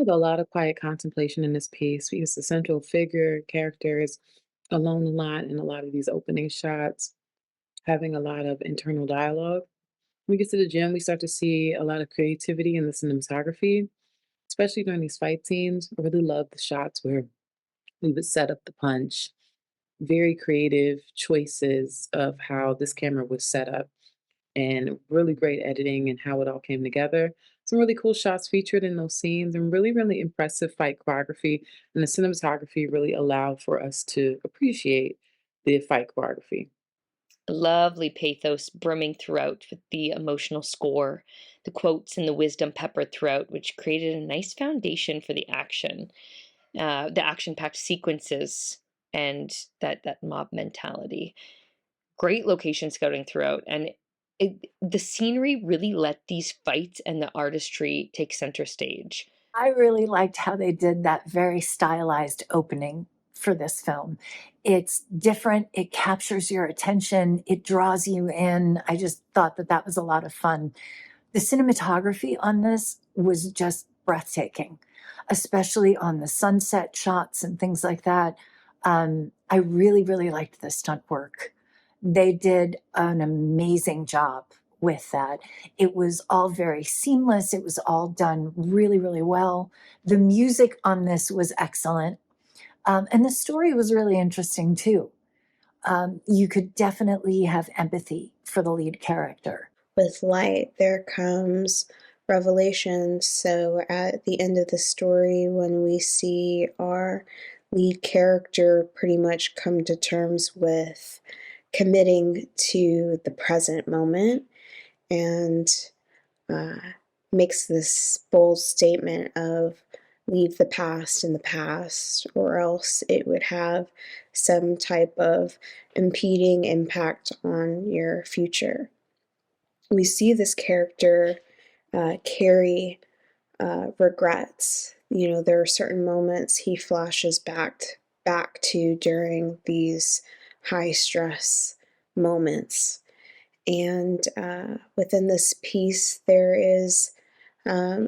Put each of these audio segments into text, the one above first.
with a lot of quiet contemplation in this piece because the central figure character is alone a lot in a lot of these opening shots, having a lot of internal dialogue. When we get to the gym, we start to see a lot of creativity in the cinematography, especially during these fight scenes. I really love the shots where we would set up the punch. Very creative choices of how this camera was set up and really great editing and how it all came together. Some really cool shots featured in those scenes and really, really impressive fight choreography. And the cinematography really allowed for us to appreciate the fight choreography. Lovely pathos brimming throughout with the emotional score, the quotes and the wisdom peppered throughout, which created a nice foundation for the action-packed sequences and that mob mentality. Great location scouting throughout, and the scenery really let these fights and the artistry take center stage. I really liked how they did that very stylized opening for this film. It's different, it captures your attention, it draws you in. I just thought that that was a lot of fun. The cinematography on this was just breathtaking, especially on the sunset shots and things like that. I really, really liked the stunt work. They did an amazing job with that. It was all very seamless. It was all done really, really well. The music on this was excellent. And the story was really interesting too. You could definitely have empathy for the lead character. With light, there comes revelation. So at the end of the story, when we see our lead character pretty much come to terms with committing to the present moment and uh, makes this bold statement of leave the past in the past, or else it would have some type of impeding impact on your future. We see this character carry regrets. You know, there are certain moments he flashes back to during these high stress moments. And within this piece, there is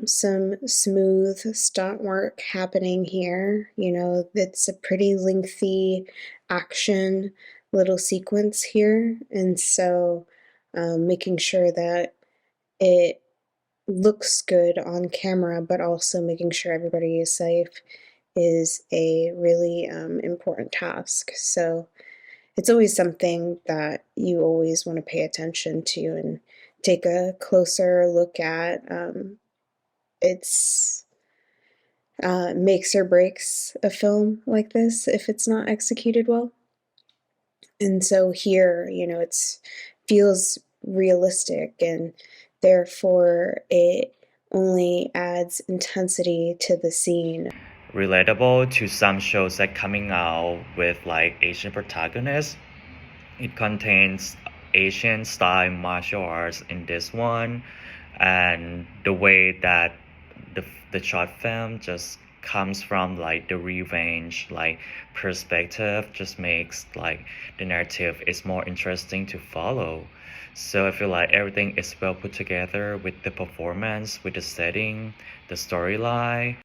some smooth stunt work happening here. You know, it's a pretty lengthy action little sequence here. And so making sure that it looks good on camera, but also making sure everybody is safe is a really important task. So it's always something that you always want to pay attention to and take a closer look at. It's makes or breaks a film like this if it's not executed well. And so here, you know, it's feels realistic, and therefore it only adds intensity to the scene. Relatable to some shows that coming out with like Asian protagonists. It contains Asian style martial arts in this one, and the way that the short film just comes from like the revenge like perspective just makes like the narrative is more interesting to follow. So I feel like everything is well put together with the performance, with the setting, the storyline.